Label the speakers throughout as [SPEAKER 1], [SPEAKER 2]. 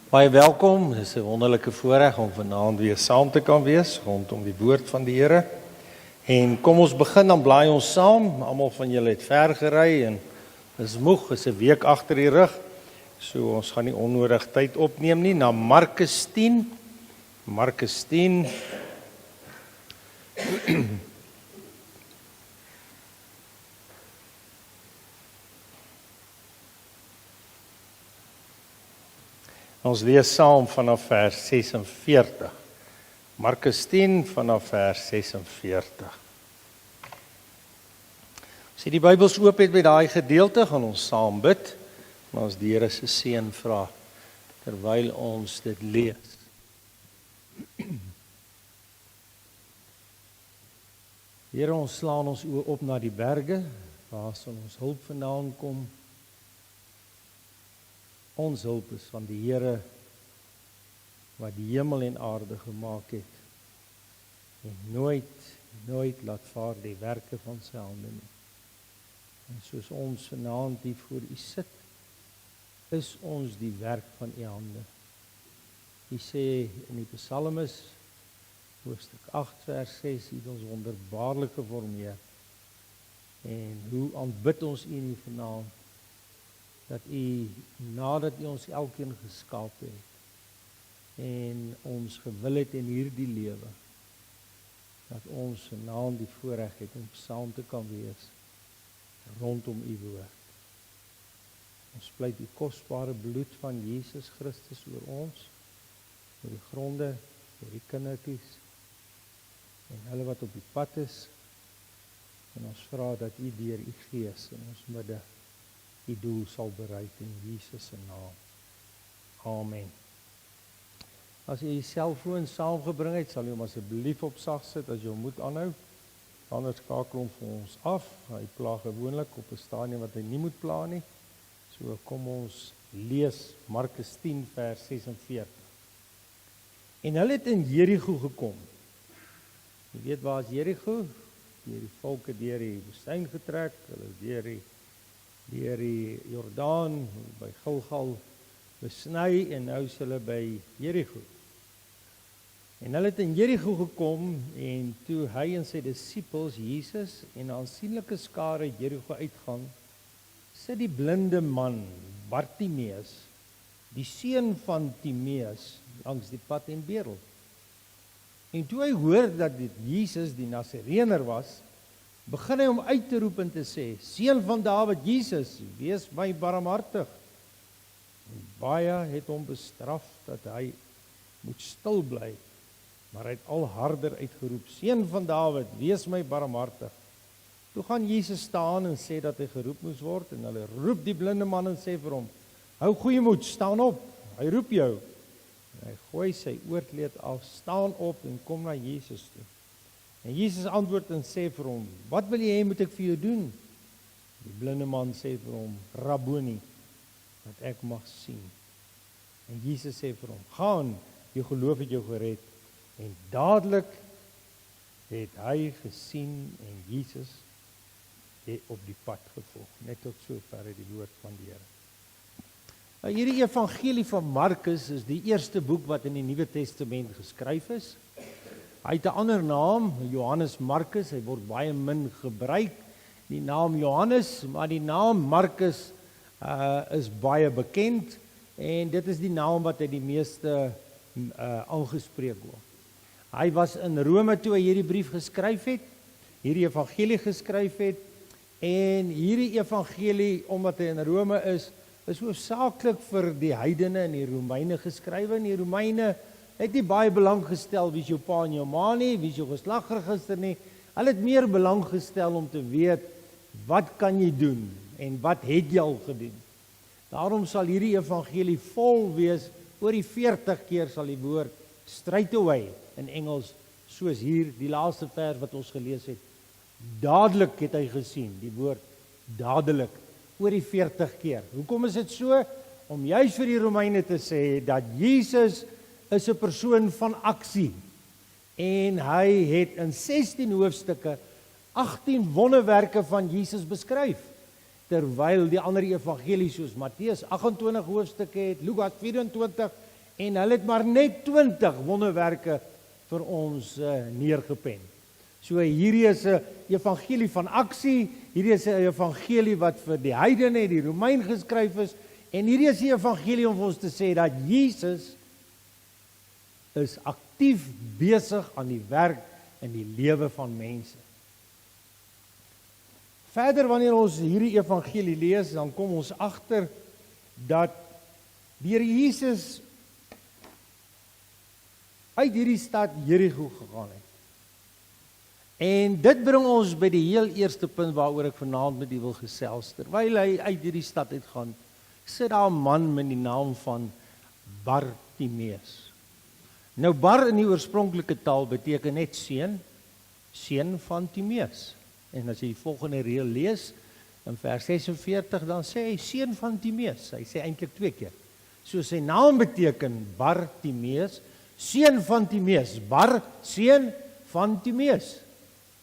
[SPEAKER 1] Baie welkom, dit is 'n wonderlike voorreg om vanaand weer saam te kan wees rondom die woord van die Here. En kom ons begin, dan blaai ons saam. Almal van julle het ver gery en is moeg, is 'n week agter die rug. So ons gaan nie onnodig tyd opneem nie, na Markus 10. Markus 10. Ons lees saam vanaf vers 46. Markus 10 vanaf vers 46. As jy die Bybels oop het by daai gedeelte, gaan ons saam bid en ons die Here se seën vra terwyl ons dit lees. Here, ons slaan ons oë op na die berge, waar sal ons hulp vandaan kom? Ons hulp is van die Here wat die hemel en aarde gemaak het en nooit laat vaar die werke van sy hande nie. En soos ons vanaand hier voor U sit, is ons die werk van U hande. U sê in die Psalmis, hoofstuk 8 vers 6, U het ons wonderbaarlik gevormeer. En hoe aanbid ons U nie vanaand, dat U, nadat U ons elkeen geskaap het, en ons gewil het in hierdie lewe, dat ons vanaand die voorreg het om saam te kan wees, rondom U woord. Ons pleit die kosbare bloed van Jesus Christus oor ons, oor die gronde, oor die kindertjies, en hulle wat op die pad is, en ons vra dat U deur U Gees in ons midde die doel sal bereik in Jesus se naam. Amen. As jy die selfoon saamgebring het, sal jy hom asseblief op sag sit as jy hom moet aanhou. Anders skakel hom vir ons af. Hy pla gewoonlik op 'n stadium wat hy nie moet pla nie. So kom ons lees Markus 10 vers 46. En hulle het in Jerigo gekom. Jy weet waar is Jerigo? Die volke deur die woestyn getrek, hulle deur die Jordaan by Gilgal besny en nou is hulle by Jerigo. En hulle het in Jerigo gekom en toe hy en sy disippels Jesus en 'n aansienlike skare Jerigo uitgaan, sit die blinde man Bartimeus, die seun van Timeus, langs die pad en bedel. En toe hy hoor dat dit Jesus die Nasareëner was, begin hy hom uit te roep en te sê, Seun van Dawid, Jesus, wees my barmhartig. En baie het hom bestraf dat hy moet stil bly, maar hy het al harder uitgeroep, Seun van Dawid, wees my barmhartig. Toe gaan Jesus staan en sê dat hy geroep moes word, en hulle roep die blinde man en sê vir hom, hou goeie moed, staan op, hy roep jou. En hy gooi sy oorkleed af, staan op en kom na Jesus toe. En Jesus antwoord en sê vir hom, wat wil jy hê moet ek vir jou doen? Die blinde man sê vir hom, Rabboni, dat ek mag sien. En Jesus sê vir hom, gaan, jou geloof het jou gered. En dadelik het hy gesien en Jesus het op die pad gevolg. Net tot sover die woord van die Here. Nou, hierdie evangelie van Markus is die eerste boek wat in die Nuwe Testament geskryf is. Hy het 'n ander naam, Johannes Markus, hy word baie min gebruik, die naam Johannes, maar die naam Markus is baie bekend, en dit is die naam wat hy die meeste aangespreek word. Hy was in Rome toe hy hierdie brief geskryf het, hierdie evangelie geskryf het, en hierdie evangelie, omdat hy in Rome is hoofsaaklik vir die heidene en die Romeine geskrywe, en die Romeine het nie baie belang gestel wie is jou pa en jou ma nie, wie is jou geslagregister nie. Hulle het meer belang gestel om te weet, wat kan jy doen en wat het jy al gedoen. Daarom sal hierdie evangelie vol wees, oor die 40 keer sal die woord straight away in Engels, soos hier die laaste vers wat ons gelees het. Dadelik het hy gesien, die woord dadelik, oor die 40 keer. Hoekom is dit so? Om juist vir die Romeine te sê dat Jesus is 'n persoon van aksie. En hy het in 16 hoofstukke 18 wonderwerke van Jesus beskryf. Terwyl die ander evangelies soos Matteus 28 hoofstukke het, Lukas 24 En hulle het maar net 20 wonderwerke vir ons neergepen. So hierdie is 'n evangelie van aksie, hierdie is 'n evangelie wat vir die heidene, die Romein geskryf is, en hierdie is die evangelie om vir ons te sê dat Jesus is aktief besig aan die werk in die lewe van mense. Verder wanneer ons hierdie evangelie lees, dan kom ons agter dat die Here Jesus uit hierdie stad Jerigo gegaan het. En dit bring ons by die heel eerste punt waaroor ek vanaand met u wil gesels. Terwyl hy uit hierdie stad uitgaan, sit daar 'n man met die naam van Bartimeus. Nou Bar in die oorspronklike taal beteken net seun van Timeus. En as jy die volgende reël lees, in vers 46, dan sê hy seun van Timeus. Hy sê eintlik 2 keer. So sy naam beteken Bartimeus, seun van Timeus. Bar, seun van Timeus.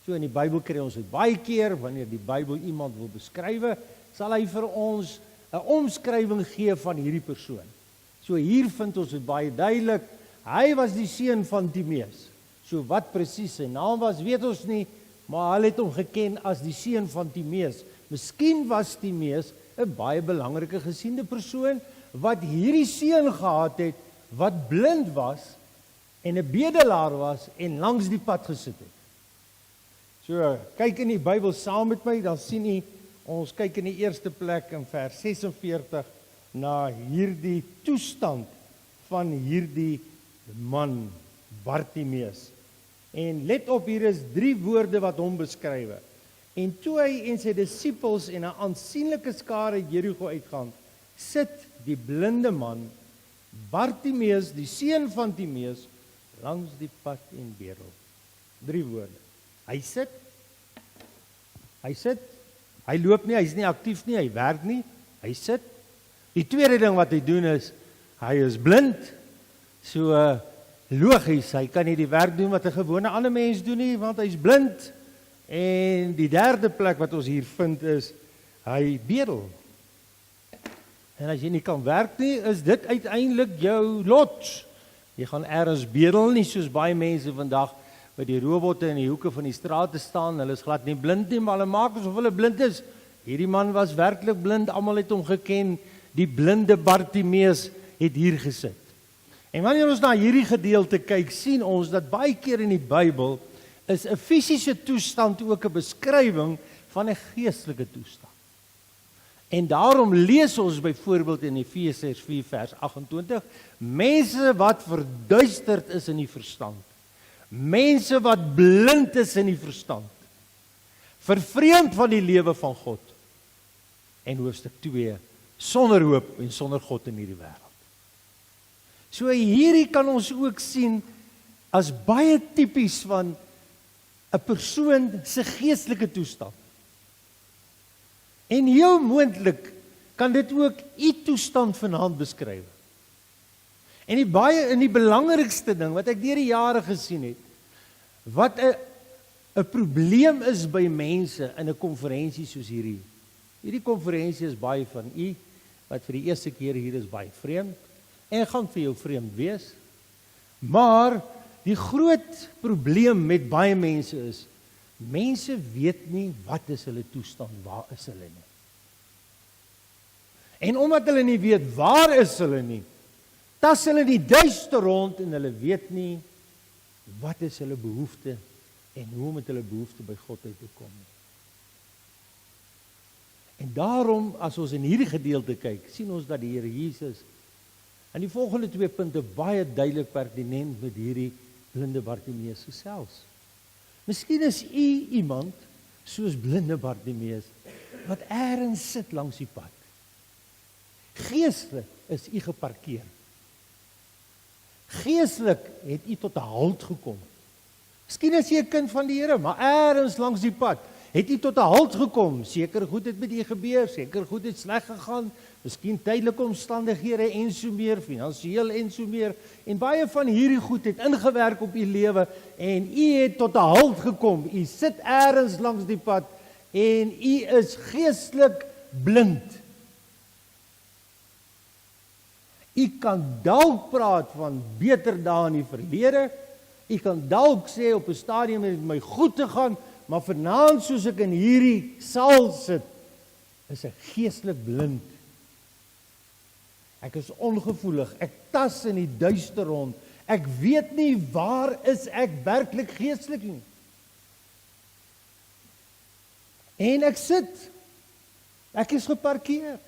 [SPEAKER 1] So in die Bybel kry ons dit baie keer, wanneer die Bybel iemand wil beskryf, sal hy vir ons 'n omskrywing gee van hierdie persoon. So hier vind ons dit baie duidelik, hy was die seun van Timeus. So wat presies sy naam was, weet ons nie, maar hulle het hom geken as die seun van Timeus. Miskien was Timeus 'n baie belangrike gesiende persoon, wat hierdie seun gehad het, wat blind was, en 'n bedelaar was, en langs die pad gesit het. So, kyk in die Bybel saam met my, dan sien u, ons kyk in die eerste plek in vers 46, na hierdie toestand van hierdie man, Bartimeus. En let op, hier is 3 woorde wat hom beskryf. En toe hy en sy disippels en 'n aansienlike skare Jerigo uitgaan, sit die blinde man, Bartimeus, die seun van Timeus, langs die pad en bedel. 3 woorde. Hy sit, hy loop nie, hy's nie aktief nie, hy werk nie, hy sit. Die tweede ding wat hy doen is, hy is blind, so logies, hy kan nie die werk doen wat 'n gewone ander mens doen nie, want hy's blind. En die derde plek wat ons hier vind is, hy bedel. En as jy nie kan werk nie, is dit uiteindelik jou lot. Jy gaan ergens bedel, nie soos baie mense vandag by die robotte in die hoeke van die strate staan, hulle is glad nie blind nie, maar hulle maak asof hulle blind is. Hierdie man was werklik blind, almal het hom geken, die blinde Bartimeus het hier gesit. En wanneer ons na hierdie gedeelte kyk, sien ons dat baie keer in die Bybel is 'n fisiese toestand ook 'n beskrywing van 'n geestelike toestand. En daarom lees ons byvoorbeeld in Efesiërs 4 vers 28, mense wat verduisterd is in die verstand, mense wat blind is in die verstand, vervreemd van die lewe van God, en hoofstuk 2, sonder hoop en sonder God in hierdie wêreld. So hierdie kan ons ook sien as baie tipies van 'n persoon se geestelike toestand. En heel moontlik kan dit ook u toestand vanaand beskryf. En die belangrikste ding wat ek deur die jare gesien het, wat 'n probleem is by mense in 'n konferensie soos hierdie. Hierdie konferensie is baie van u wat vir die eerste keer hier is baie vreemd en gaan vir jou vreemd wees. Maar die groot probleem met baie mense is, mense weet nie wat is hulle toestand, waar is hulle nie. En omdat hulle nie weet waar is hulle nie, tas hulle die duister rond en hulle weet nie wat is hulle behoefte en hoe met hulle behoefte by God uit te kom. En daarom, as ons in hierdie gedeelte kyk, sien ons dat die Here Jesus in die volgende 2 punte baie duidelik pertinent met hierdie blinde Bartimeus gesels. Miskien is u iemand soos blinde Bartimeus wat eers sit langs die pad. Geestelik is u geparkeer. Geestelik het u tot 'n halt gekom. Miskien is jy 'n kind van die Here, maar eers langs die pad het u tot 'n halt gekom. Seker goed het met u gebeur, seker goed het sleg gegaan, miskien tydelike omstandighede en so meer, finansiëel en so meer. En baie van hierdie goed het ingewerk op u lewe en u het tot 'n halt gekom. U sit eers langs die pad en u is geestelik blind. U kan dalk praat van beter dae in die verlede. U kan dalk sê op 'n stadium het my goed te gaan, maar vanaand soos ek in hierdie saal sit, is ek geestelik blind. Ek is ongevoelig, ek tas in die duister rond. Ek weet nie waar is ek werklik geestelik nie. En ek sit. Ek is geparkeer.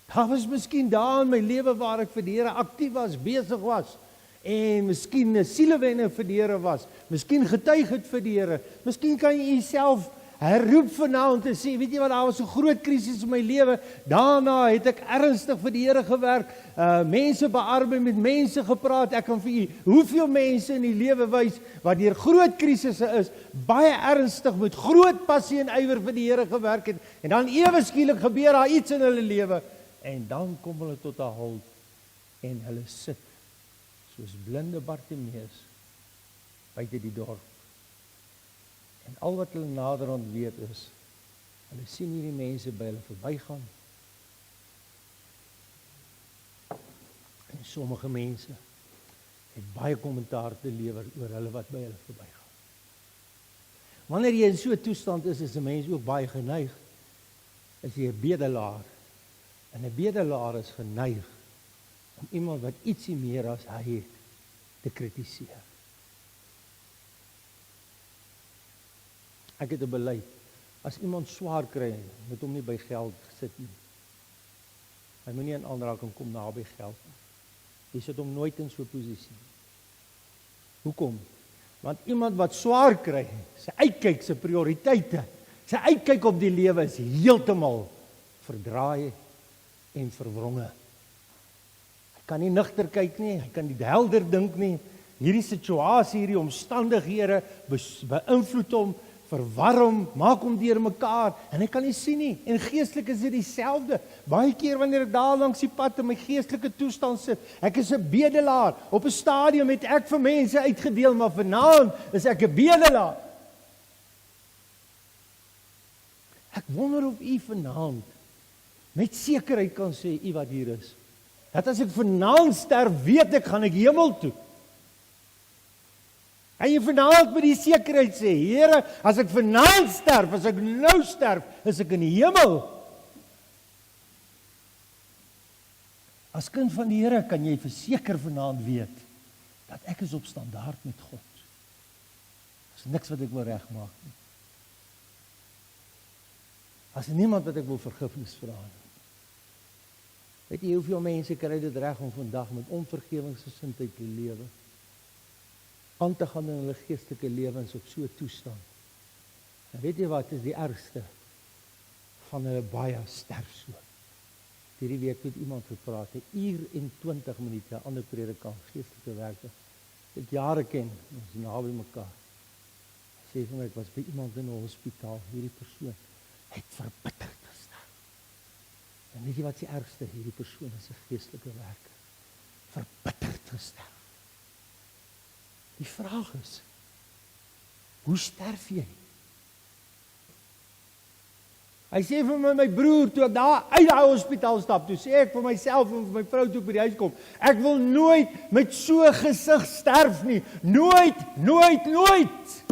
[SPEAKER 1] Daar was miskien dae in my lewe waar ek vir die Here aktief was, besig was, en miskien 'n sielewenne vir die Here was, miskien getuig het vir die Here, miskien kan jy jouself herroep vanaand en sê, weet jy wat, daar was 'n groot krisis in my lewe, daarna het ek ernstig vir die Here gewerk, mense bearbeid, met mense gepraat, ek kan vir u hoeveel mense in die lewe wys, wat deur groot krisisse is, baie ernstig met groot passie en ywer vir die Here gewerk het, en dan ewe skielik gebeur daar iets in hulle lewe, en dan kom hulle tot 'n halt, en hulle sit, soos blinde Bartimeus, buite die dorp. En al wat hulle naderhand weet is, hulle sien hierdie mense by hulle verbygaan. En sommige mense het baie kommentaar te lewer oor hulle wat by hulle verbygaan. Wanneer jy in so 'n toestand is 'n mens ook baie geneig, as jy 'n bedelaar, en 'n bedelaar is geneig om iemand wat ietsie meer as hy het, te kritiseer. Ek het 'n beleid, as iemand swaar kry, moet hom nie by geld sit nie. Hy moet nie in aanraking kom naby geld nie. Jy sit hom nooit in so 'n posisie. Hoekom? Want iemand wat swaar kry, sy uitkyk, sy prioriteite, sy uitkyk op die lewe is heeltemal verdraai en verwronge. Hy kan nie nugter kyk nie, hy kan nie helder dink nie. Hierdie situasie, hierdie omstandighede beïnvloed hom, verwar hom, maak hom deur mekaar, en hy kan nie sien nie. En geestelik is dit dieselfde. Baie keer wanneer ek daar langs die pad in my geestelike toestand sit, ek is 'n bedelaar. Op 'n stadium het ek vir mense uitgedeel, maar vanaand is ek 'n bedelaar. Ek wonder of u vanaand met sekerheid kan sê, u wat hier is, dat as ek vanaand sterf, weet ek, gaan ek hemel toe. En jy vanaand met die sekerheid sê, Here, as ek vanaand sterf, as ek nou sterf, is ek in die hemel. As kind van die Here kan jy verseker vanaand weet, dat ek is op standaard met God. Daar is niks wat ek wil regmaak nie. As niemand wat ek wil vergifnis vra nie. Weet jy hoeveel mense kry dit reg om vandag met onvergewingsgesindheid te lewe? Aan te gaan in hulle geestelike lewens op so 'n toestand. En weet jy wat is die ergste? Van hulle baie sterf so. Hierdie week het iemand gepraat, 'n uur en 20 minute, 'n ander predikant, geestelike werker. Ek jare ken, ons is naby mekaar. Sê vir my, ek was by iemand in 'n hospitaal, hierdie persoon het verbitterd gestaan. En weet jy wat die ergste? Hierdie persoon is 'n geestelike werker. Verbitterd gestaan. Die vraag is, hoe sterf jy? Hy sê vir my broer, toe ek daar uit die hospitaal stap, toe sê ek vir myself en vir my vrou toe ek by die huis kom, ek wil nooit met so 'n gesig sterf nie. Nooit, nooit, nooit.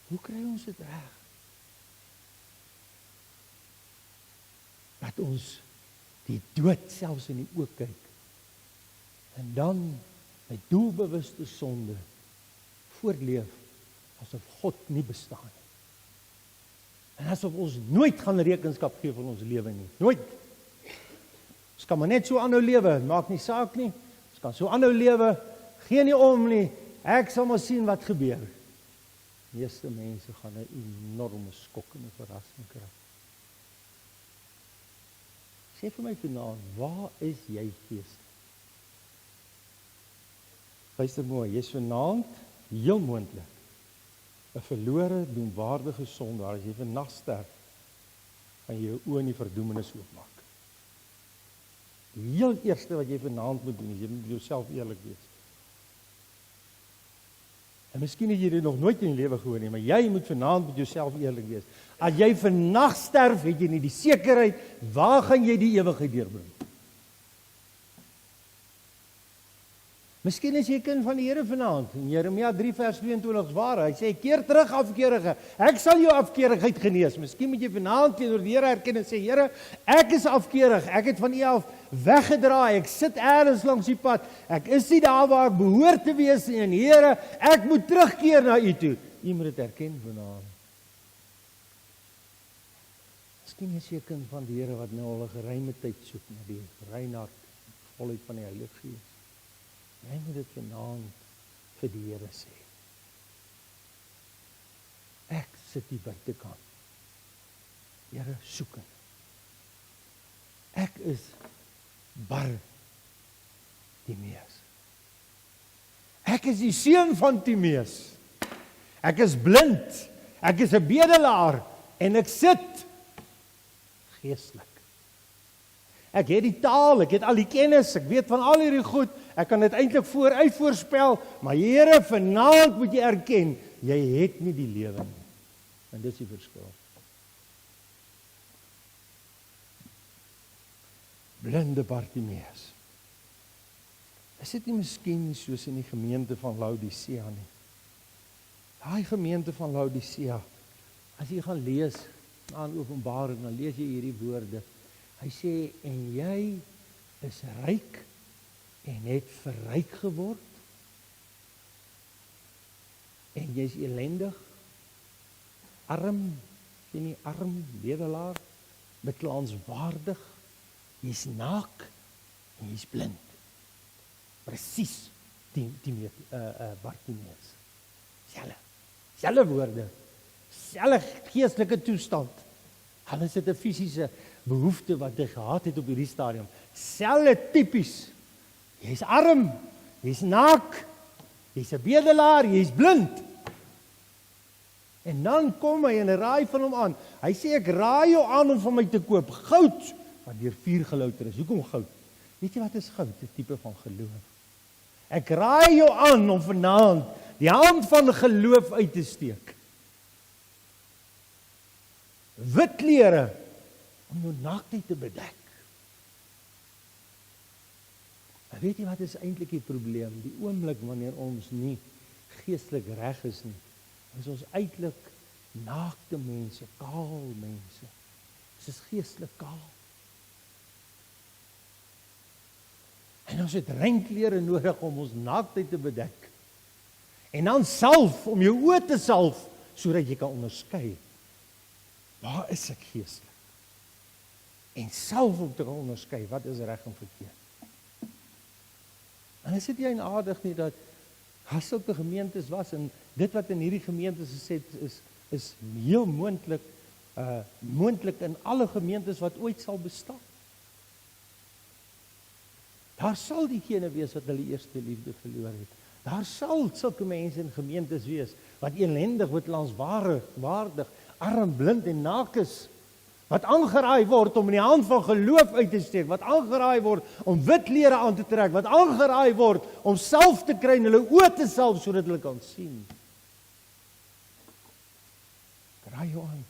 [SPEAKER 1] Hoe kry ons dit reg? Dat ons die dood selfs in die oë kyk. En dan met doelbewuste sonde voortleef asof God nie bestaan nie. En asof ons nooit gaan rekenskap gee van ons lewe nie. Nooit. Ons kan maar net so aanhou lewe, maak nie saak nie. Ons kan so aanhou lewe, gee nie om nie. Ek sal maar sien wat gebeur. Die meeste mense gaan 'n enorme skok en 'n verrassing kry. Sê vir my vanaand, waar is jy geestelik? Luister mooi, jy is vanaand heel moontlik 'n verlore, doemwaardige sondaar. As jy vannag sterf, gaan jy jou oë in die verdoemenis oopmaak. Die heel eerste wat jy vanaand moet doen, is jy moet jouself eerlik wees. En miskien het jy dit nog nooit in die lewe gehoor nie, maar jy moet vanaand met jouself eerlik wees. As jy vannag sterf, het jy nie die sekerheid, waar gaan jy die ewigheid deurbring? Miskien is jy 'n kind van die Here vanaand. In Jeremia 3 vers 22 is waar. Hy sê, keer terug afkeerige. Ek sal jou afkeerigheid genees. Miskien moet jy vanaand teenoor die Here erken en sê, Here, ek is afkeerig. Ek het van U af weggedraai. Ek sit ergens langs die pad. Ek is nie daar waar ek behoort te wees nie. En Here, ek moet terugkeer na U toe. U moet dit erken vanaand. Miskien is jy 'n kind van die Here wat nou al 'n geruime tyd soek na die rein hart, volheid van die Heilige Gees. Jy moet dit vanaand vir die Here sê. Ek sit hier buitekant. Here, soekend. Ek is Bartimeus. Ek is die seun van Timeus. Ek is blind. Ek is 'n bedelaar en ek sit geestelik. Ek het die taal, ek het al die kennis, ek weet van al hierdie goed. Ek kan dit eintlik vooruit voorspel, maar Here, vanaand moet jy erken, jy het nie die lewe nie. En dis die verskil. Blinde Bartimeus. Is dit nie miskien soos in die gemeente van Laodicea nie? Daai gemeente van Laodicea, as jy gaan lees aan Openbaring, dan lees jy hierdie woorde. Hy sê, en jy is ryk en het verryk geword, en jy is elendig, arm, jy nie arm, bedelaar, beklaanswaardig, jy is naak, en jy is blind. Presies, Bartimeus. Selfe woorde, selfe geestelike toestand. Hulle het 'n fisiese behoefte wat hy gehad het op hierdie stadium. Selfe tipies. Jy's arm, jy's naak, jy's 'n bedelaar, jy's blind. En dan kom hy en raai van hom aan. Hy sê, ek raai jou aan om van my te koop goud, wat deur vuur gelouter is. Hoekom goud? Weet jy wat is goud? 'n tipe van geloof. Ek raai jou aan om vanaand die hand van geloof uit te steek. Wit klere, om jou naaktheid te bedek. En weet jy wat is eintlik die probleem? Die oomblik wanneer ons nie geestelik reg is nie, is ons eintlik naakte mense, kaal mense. Ons is geestelik kaal. En ons het reinklere nodig om ons naaktheid te bedek. En dan salf, om jou oë te salf, sodat jy kan onderskei. Waar is ek geestelik? En salf om te kan onderskei, wat is reg en verkeerd? En is dit nie aardig nie, dat as sulke gemeentes was, en dit wat in hierdie gemeentes gesê is heel moontlik, moontlik in alle gemeentes wat ooit sal bestaan. Daar sal diegene wees wat hulle eerste liefde verloor het. Daar sal sulke mense in gemeentes wees, wat elendig, beklaanswaardig, arm, blind en naak is, wat aangeraai word om in die hand van geloof uit te steek, wat aangeraai word om wit klere aan te trek, wat aangeraai word om salf te kry en hulle oë te salf, sodat hulle kan sien. Raai jou aan.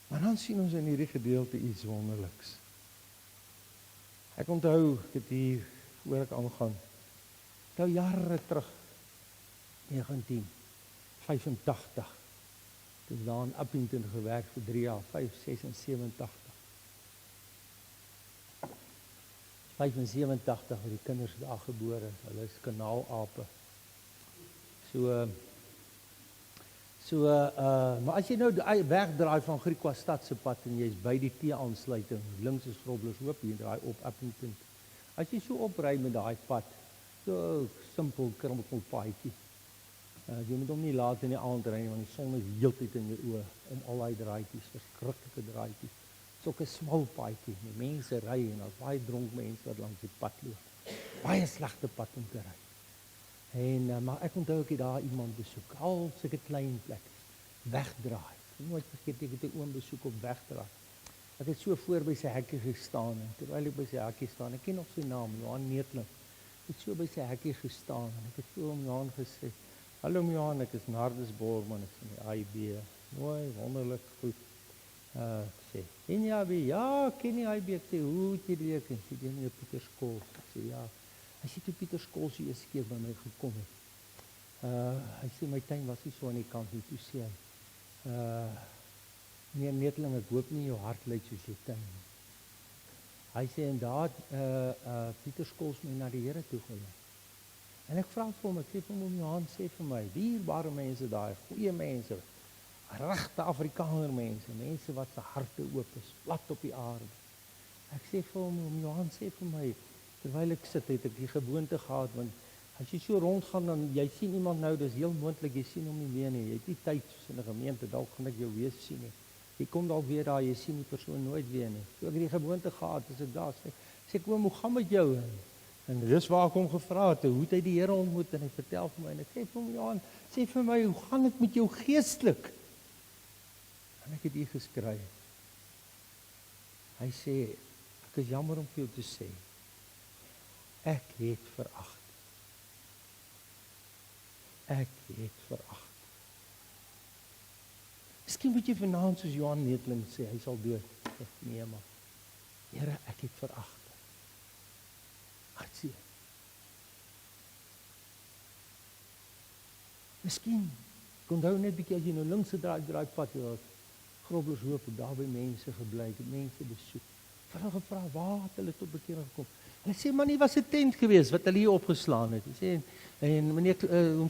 [SPEAKER 1] Maar dan sien ons in hierdie gedeelte iets wonderliks. Ek onthou, ek het hier, voor ek aangaan, nou jare terug, 1985, toe ek daar in Upington gewerk vir 3 jaar, 576. 75 het die kinders daar gebore, hulle is kanaalape. Maar as jy nou wegdraai van Griekwa stadse pad en jy is by die T-aansluiting, links is Groblershoop, jy draai op Upington. As jy so opry met daai pad, so simpel krimmelpaadjie. Jy moet hom nie laat in die aand ry, want die son is heeltyd in jou oë om al daai draaitjies, verskriklike draaitjies. Dis ook 'n smal paadjie, die mense ry en daar's baie dronk mense wat langs die pad loop. Baie slegte pad om te ry. En maar ek onthou ek het daar iemand besoek, al sulke klein plek, wegdraai. Nooit vergeet ek het 'n oom besoek op wegdraai. Ek het so voor by sy hekkie gestaan en terwyl ek by sy hekkie staan, ek ken nog sy naam, Johan Neetling. Ek het so by sy hekkie gestaan en ek het vir hom Johan gesê, hallo Johan, ek is Nardus Borman, ek is in die IB, mooi, wonderlik, goed. Ek sê, ken jy IB? Ja, ken jy IB? Ek sê, hoe het jy die ken? Ek sê, meneer Pieter Skols. Ek sê, ja. Hy sê, toe Pieter Skols die eerste keer by my gekom het. Hy sê, my tuin was nie so aan die kant nie, toe sê hy, meneer Neteling, ek hoop nie jou hart lyk soos jou tuin nie. Hy sê, en daar Pieter Skols my na die Here toe gelei. En ek vra vir hom, ek sê vir hom, Johan, sê vir my, dierbare mense daar, goeie mense, regte Afrikaner mense, mense wat se harte oop is, plat op die aarde. Ek sê vir hom, Johan, sê vir my, terwyl ek sit, het ek die gewoonte gehad, want as jy so rondgaan, dan jy sien iemand nou, dis heel moontlik, jy sien hom nie meer nie, jy het nie tyd soos in 'n gemeente, dalk gaan ek jou weer sien nie. Jy kom dalk weer daar, jy sien die persoon nooit weer nie. So ek het die gewoonte gehad, as ek daar sê ek, oom, hoe gaan met jou? En dis waar ek hom gevra het, hoe het hy die Here ontmoet, en hy vertel vir my, en ek sê vir hom, Johan, sê vir my, hoe gaan dit met jou geestelik? En ek het hier geskryf. Hy sê, ek is jammer om vir jou te sê, ek het veragt. Ek het veragt. Miskien moet jy vanaand soos Johan Neteling sê, hy sal dood. Nee maar, Here, ek het veragt. Hartseer. Miskien, ek onthou net bietjie as jy nou links draai pad, jy Groblershoop, daar by mense gebly, ek het mense besoek. Vir hulle gevra, waar het hulle tot bekering gekom? Hulle sê, man, nie was 'n tent gewees wat hulle hier opgeslaan het. Hy sê, en meneer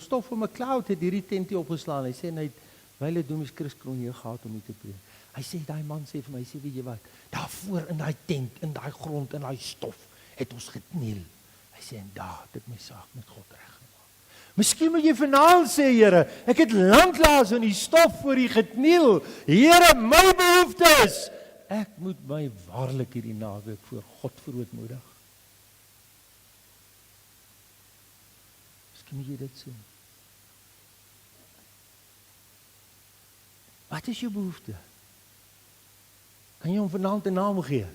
[SPEAKER 1] Stoffel McLeod het hierdie tent hier opgeslaan. Hy sê, en hy het wyle Domies Chris Kroon hier gehad om hier te preek. Hy sê, daai man sê vir my, hy sê, weet jy wat, daarvoor in daai tent, in daai grond, in daai stof, het ons gekniel. Hy sê, en daar het ek my saak met God reggemaak. Miskien moet jy vanaand sê, Here, ek het lanklaas in die stof voor U gekniel. Here, my behoefte is, ek moet my waarlik hierdie naweek voor God verootmoedig. Miskien moet jy dit sê. Wat is jou behoefte? Kan jy hom vanaand 'n naam gee?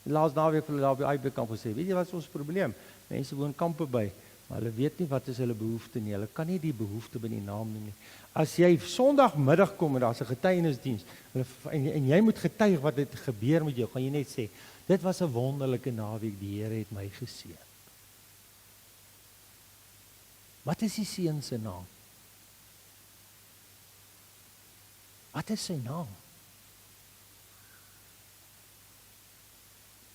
[SPEAKER 1] Laas naweek vir hulle daar by IB kamp gesê, weet jy wat is ons probleem? Mense woon kampe by, maar hulle weet nie wat is hulle behoefte nie. Hulle kan nie die behoefte by die naam noem nie. As jy Sondagmiddag kom en daar's 'n getuienisdiens, en jy moet getuig wat het gebeur met jou, gaan jy net sê, dit was 'n wonderlike naweek, die Here het my geseën. Wat is die seun se naam? Wat is sy naam?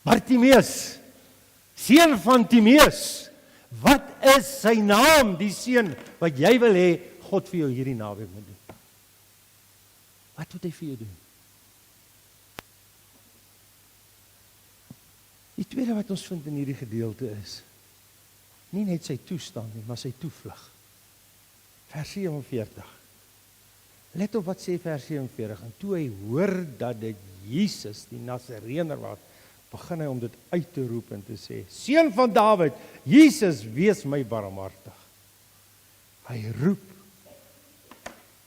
[SPEAKER 1] Bartimeus, seun van Timeus. Wat is sy naam, die seun wat jy wil hê God vir jou hierdie naweek moet doen? Wat moet hy vir jou doen? Die tweede wat ons vind in hierdie gedeelte is, nie net sy toestand nie, maar sy toevlug. Vers 47. Let op wat sê vers 47. En toe hy hoor dat dit Jesus, die Nasareëner was, begin hy om dit uit te roep en te sê, seun van Dawid, Jesus, wees my barmhartig. Hy roep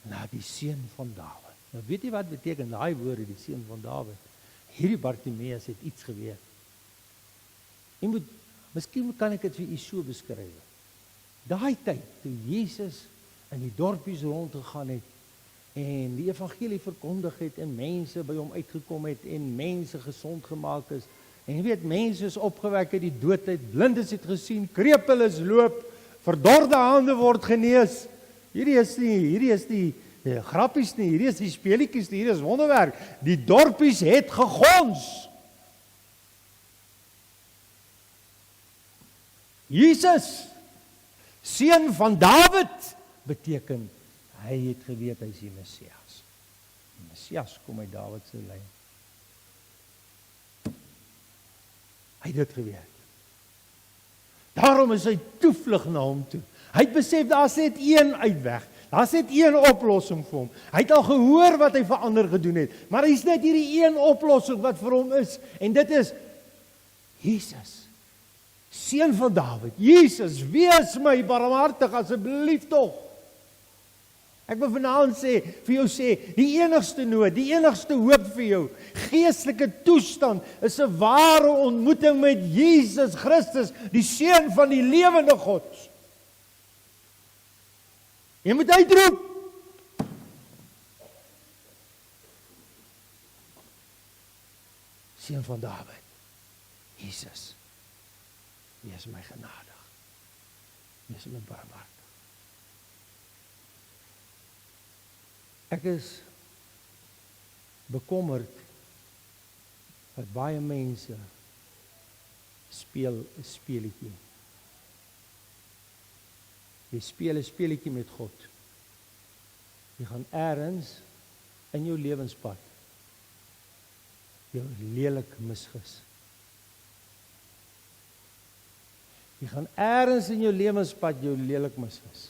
[SPEAKER 1] na die seun van Dawid. Nou weet jy wat beteken daai woorde, die seun van Dawid? Hierdie Bartimeus het iets geweet. Miskien kan ek dit vir u so beskryf. Daai tyd, toe Jesus in die dorpies rondgegaan het, en die evangelie verkondig het, en mense by hom uitgekom het, en mense gesond gemaak is, en jy weet, mense is opgewek uit die doodheid, blindes het gesien, krepeles loop, verdorde hande word genees. Hierdie is die grappies nie, hierdie is die speelietjies nie, hierdie is wonderwerk. Die dorpies het gegons. Jesus, seun van Dawid, beteken, hy het geweet hy is die Messias. Die Messias kom uit Dawid se lyn. Hy het dit geweet. Daarom is hy toevlug na hom toe. Hy het besef, daar's net een uitweg. Daar's net een oplossing vir hom. Hy het al gehoor wat hy vir ander gedoen het, maar hy's net hierdie een oplossing wat vir hom is, en dit is Jesus, seun van Dawid. Jesus, wees my barmhartig asseblief tog. Ek wil vanaand vir jou sê, die enigste nood, die enigste hoop vir jou, geestelike toestand, is 'n ware ontmoeting met Jesus Christus, die Seun van die lewende God. Jy moet uitroep. Seun van Dawid, Jesus, wees my genadig, wees my barmhartig. Ek is bekommerd dat baie mense speel 'n speletjie. Jy speel 'n speletjie met God. Jy gaan eers in jou lewenspad jou lelik misgis. Jy gaan eers in jou lewenspad jou lelik misgis.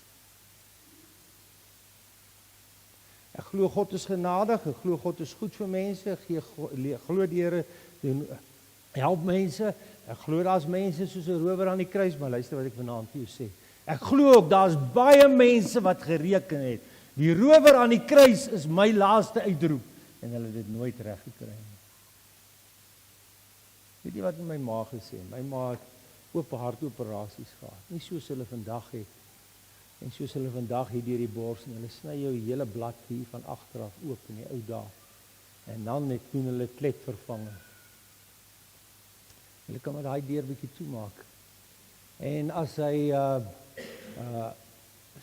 [SPEAKER 1] Ek glo God is genadig, ek glo God is goed vir mense, ek glo die Here help mense, ek glo daar's mense soos 'n rower aan die kruis, maar luister wat ek vanaand vir jou sê. Ek glo ook daar's baie mense wat gereken het. Die rower aan die kruis is my laaste uitroep en hulle het dit nooit reg gekry nie. Weet jy wat my ma gesê? My ma het oop hartoperasies gehad. Nie soos hulle vandag het. En soos hulle vandag hier deur die bors en hulle sny jou hele blad hier van agteraf oop in die ou dae. En dan net doen hulle klet vervanging. Hulle kan maar daai deur bietjie toemaak. En as hy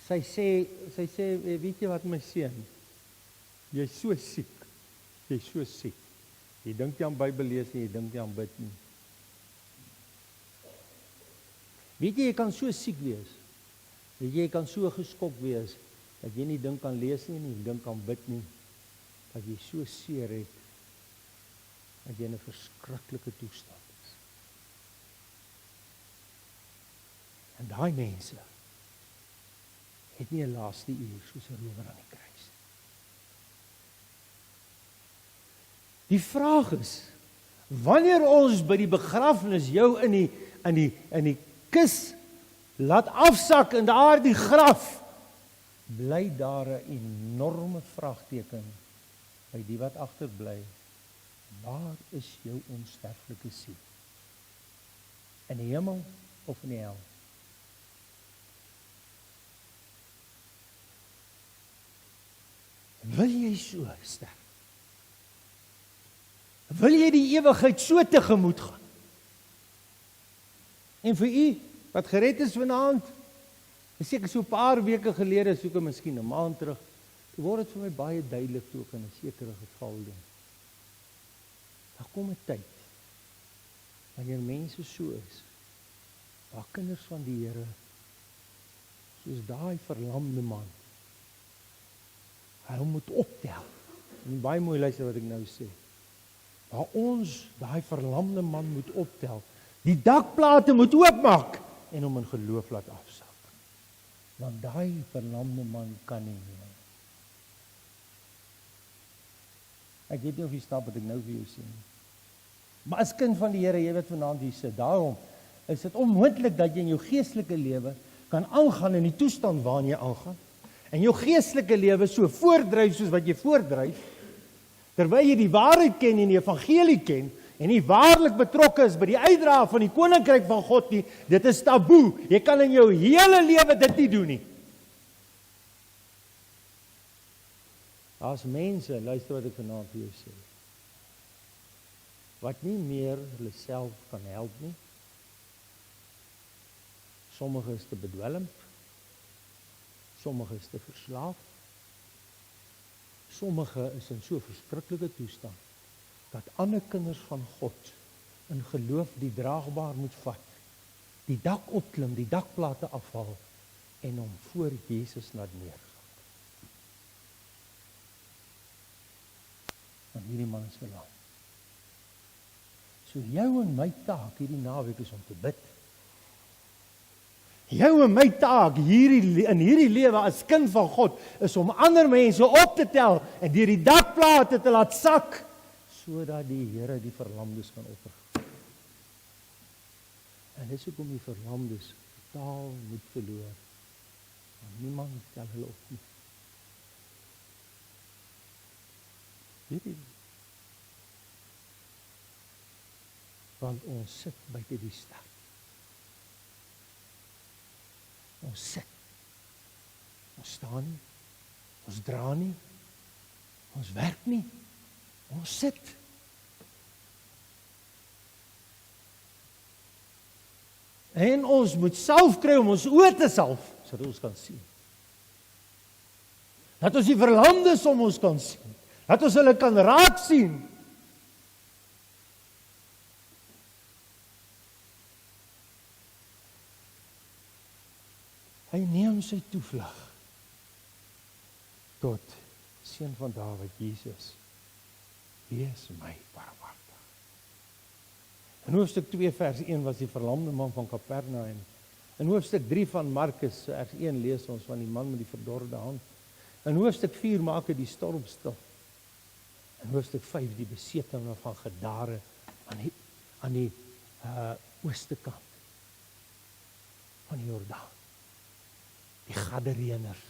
[SPEAKER 1] sy sê weet jy wat my seun? Jy's so siek. Jy's so siek. Jy dink jy aan Bybel lees en jy dink jy aan bid nie. Weet jy kan so siek wees. Weet jy kan so geskok wees dat jy nie dink aan lees nie, nie dink aan bid nie. Dat jy so seer het dat jy in 'n verskriklike toestand is. En daai mense het nie 'n laaste uur soos 'n rower aan die kruis. Die vraag is, wanneer ons by die begrafnis jou in die kus laat afsak in daardie graf, bly daar 'n enorme vraagteken by die wat agterbly. Waar is jou onsterflike siel? In die hemel of in die hel? Wil jy so sterf? Wil jy die ewigheid so tegemoet gaan? En vir u wat gered is vanaand, seker so 'n paar weke gelede, soek ek miskien 'n maand terug, word dit vir my baie duidelik toe ek in 'n sekere geval doen. Daar kom 'n tyd wanneer mense so is, waar kinders van die Here, soos daai verlamde man, hy moet optel. En baie mooi luister wat ek nou sê. Waar ons daai verlamde man moet optel, die dakplate moet oopmaak en hom in geloof laat afsak. Want daai verlamde man kan nie meer. Ek weet nie of jy snap wat ek nou vir jou sê nie. Maar as kind van die Here, jy weet vanaand hier sit, daarom is dit onmoontlik dat jy in jou geestelike lewe kan aangaan in die toestand waarin jy aangaan. En jou geestelike lewe so voordryf soos wat jy voordryf, terwyl jy die waarheid ken en die evangelie ken, en nie waarlik betrokke is by die uitdra van die koninkryk van God nie, dit is taboe. Jy kan in jou hele lewe dit nie doen nie. As mense, luister wat ek vanaand vir jou sê, wat nie meer hulle self kan help nie. Sommige is te bedwelm, sommige is te verslaaf, sommige is in so 'n verskriklike toestand, dat ander kinders van God in geloof die draagbaar moet vat, die dak opklim, die dakplate afhaal en hom voor Jesus laat neergaan. Want hierdie man is verlam. So jou en my taak hierdie naweek is om te bid. Jou en my taak in hierdie lewe as kind van God is om ander mense op te tel en deur die dakplate te laat sak, sodat die Here die verlamdes kan oprig. En dis hoekom die verlamdes taal moet verloor. Want niemand tel hulle op nie. Weet jy? Want ons sit buite die stad. Ons sit. Ons staan nie. Ons dra nie. Ons werk nie. Ons sit. En ons moet salf kry om ons oë te salf, sodat ons kan sien. Dat ons die verlamdes om ons kan sien. Dat ons hulle kan raak sien. Hy neem sy toevlug tot Seun van Dawid, Jesus. Wees my barmhartig. In hoofstuk 2 vers 1 was die verlamde man van Kapernaum. In hoofstuk 3 van Markus vers 1 lees ons van die man met die verdorde hand. In hoofstuk 4 maak hy die storm stil. In hoofstuk 5 die besetelinge van Gadara aan die ooste kant van die Jordaan. Die Gadareners,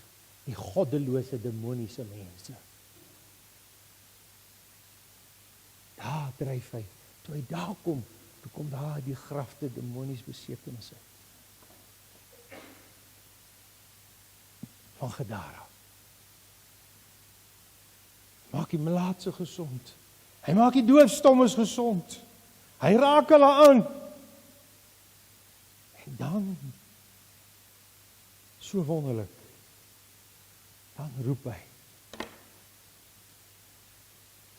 [SPEAKER 1] die goddelose demoniese mense. Daar dryf hy. Toe hy daar kom, toe kom daar die grafte demonies besetenis uit. Van Gadara. Maak die melaatse gesond. Hy maak die doofstommes gesond. Hy raak hulle aan. En dan, so wonderlik, dan roep hy,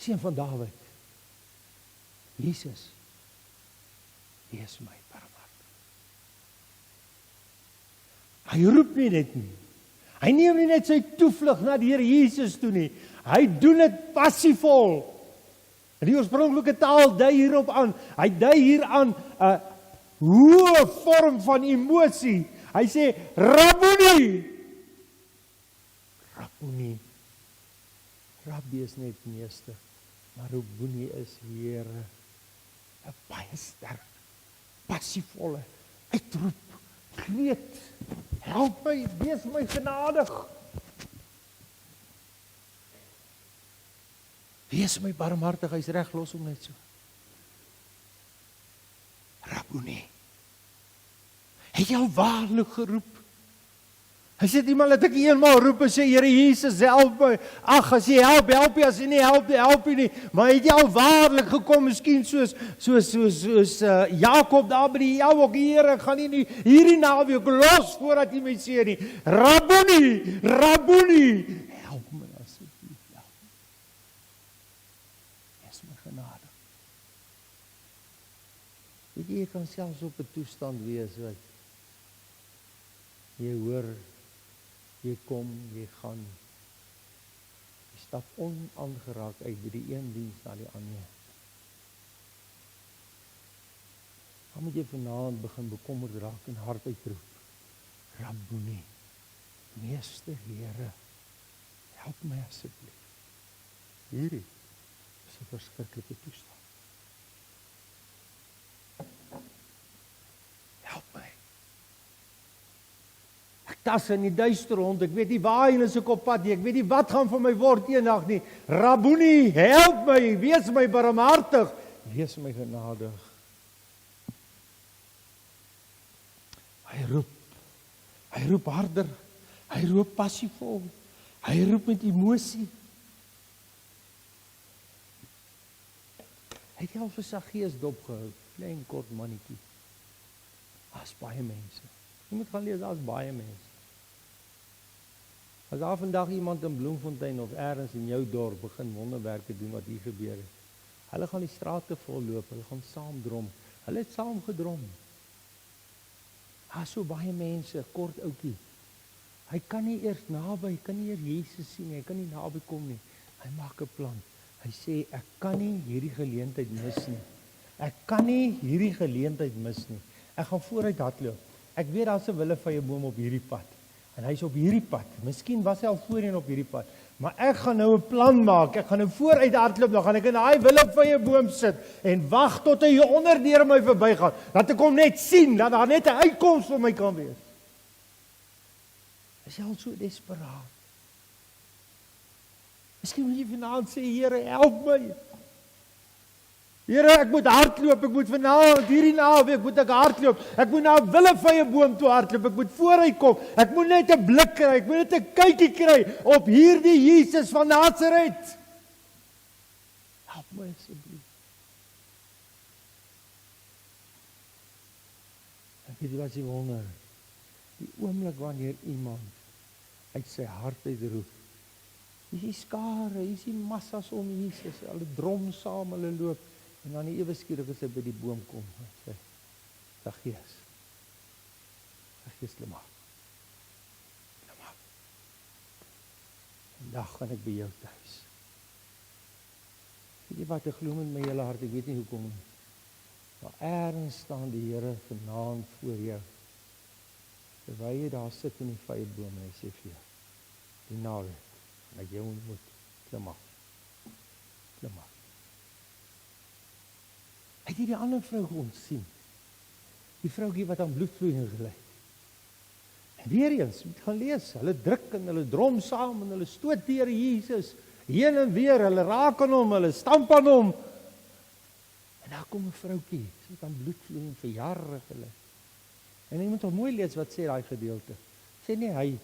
[SPEAKER 1] Seun van Dawid, Jesus, wees my barmhartig. Hy roep nie net nie. Hy neem nie net sy toevlug na die Here Jesus toe nie. Hy doen dit passievol. In die oorspronklike taal dui hierop aan. Hy dui hier aan 'n hoë vorm van emosie. Hy sê, Rabboni. Rabboni. Rabbi is net meester, maar Rabboni is Here. 'n baie sterk, passievolle uitroep. Kreet, help my, wees my genadig. Wees my barmhartig, hy's reg, los hom net so. Rabboni. Het jy al waarlik geroep? Hy sê nie maar dat ek eenmaal roep en sê, Here Jesus, help my. Ag, as jy help, help jy, as jy nie help jy nie. Maar het jy al waarlik gekom, miskien soos Jakob daar by die Jabok, Here, ek gaan nie hierdie naweek los voordat jy my sê nie. Rabboni, Rabboni, help my asseblief, help my. Wees my genadig. Weet jy kan selfs op 'n toestand wees wat jy hoor, jy kom, jy gaan. Jy stap onaangeraak uit by die een diens na die ander. Dan moet jy vanaand begin bekommerd raak en hard uitroep. Rabboni, meester Here, help my asseblief. Hierdie is 'n verskriklike toestand. Help my. Ek tas in die duister rond, ek weet nie waarheen is ek op pad nie, ek weet nie wat gaan van my word eendag nie. Rabboni, help my, wees my barmhartig, wees my genadig. Hy roep harder, hy roep passievol, hy roep met emosie. Hy het al vir Saggeus dopgehou, klein kort mannetjie. Daar's baie mense. Jy moet gaan lees, daar's baie mense. As daar vandag iemand in Bloemfontein of ergens in jou dorp begin wonderwerke doen wat hier gebeur het, hulle gaan die strate vol loop, hulle gaan saam drom. Hulle het saam gedrom. Daar's so baie mense, kort ouetjie. Hy kan nie eers naby, hy kan nie eers Jesus sien nie, hy kan nie naby kom nie. Hy maak 'n plan. Hy sê, ek kan nie hierdie geleentheid mis nie. Ek kan nie hierdie geleentheid mis nie. Ek gaan vooruit hardloop. Ek weet daar's 'n willevyeboom op hierdie pad. En hy's op hierdie pad. Miskien was hy al voorheen op hierdie pad. Maar ek gaan nou 'n plan maak. Ek gaan nou vooruit hardloop. Dan gaan ek in daai willevyeboom sit en wag tot hy hier onder deur my verbygaan. Dat ek hom net sien, dat daar net 'n uitkoms vir my kan wees. Hy is al so desperaat. Miskien moet jy vanaand sê, Here, help my. Here, ek moet hardloop, ek moet vanaand, hierdie naweek moet ek hardloop, ek moet na 'n willevye boom toe hardloop, ek moet vooruit kom, ek moet net 'n blik kry, ek moet net 'n kykie kry op hierdie Jesus van Nasaret. Help my asseblief. En weet jy wat jy wonder? Die oomblik wanneer iemand uit sy hart uitroep, hier is skare, hier is die massas om Jesus, hulle drom saam, hulle loop, en dan die ewe skielik as hy by die boom kom, en sê, Zacchaeus, klim af. Vandag gaan ek by jou thuis. Weet jy wat, ek glo met my hele hart, ek weet nie hoekom nie, maar ergens staan die Here vanaand voor jou, terwyl jy daar sit in die vyeboom, en hy sê vir jou, die naweek, en ek jou ontmoet, klim af. Het jy die ander vrou ontsien? Die vroukie wat aan bloedvloeiing gely het. En weer eens, moet gaan lees, hulle druk en hulle drom saam en hulle stoot deur Jesus, heen en weer, hulle raak aan hom, hulle stamp aan hom. En daar kom 'n vroukie, sy het aan bloedvloeiing vir jare gely. En jy moet al mooi lees wat sê daai gedeelte. Sê nie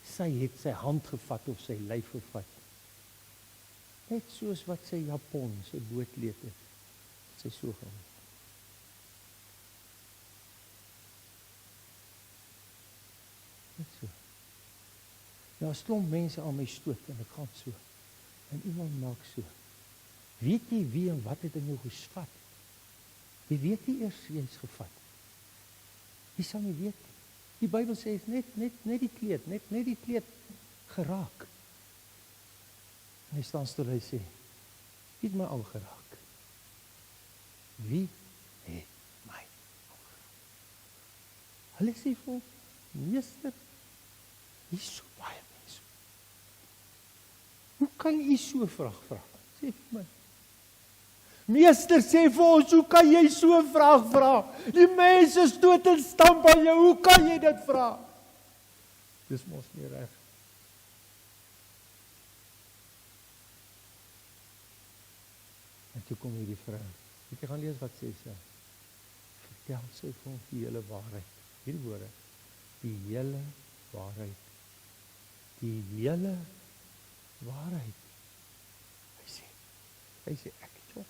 [SPEAKER 1] sy het sy hand gevat of sy lyf gevat. Net soos wat sy japon, sy bootleed het. Sy so gaan. Net so. Nou, as klomp mense aan my stoot en ek gaan so. En iemand maak so. Weet jy wie en wat het in jou gesvat? Jy weet nie eers wie is gevat. Jy sal nie weet. Die Bybel sê net die kleed, net die kleed geraak. En hy staan stil, hy sê, wie het my al geraak? Wie het my al geraak? Hulle sê vir, meester, hier is so baie mense. Hoe kan jy so vraag vra? Sê vir my. Meester sê vir ons, hoe kan jy so vraag vra? Die mense stoot en stamp aan jou, hoe kan jy dit vra? Dis mos nie reg. En toe kom hierdie vrou. Ek gaan lees wat sê sy. Vertel sy vir ons die hele waarheid. Hierdie woorde. Die hele waarheid. Die hele waarheid. Hy sê ek het jou.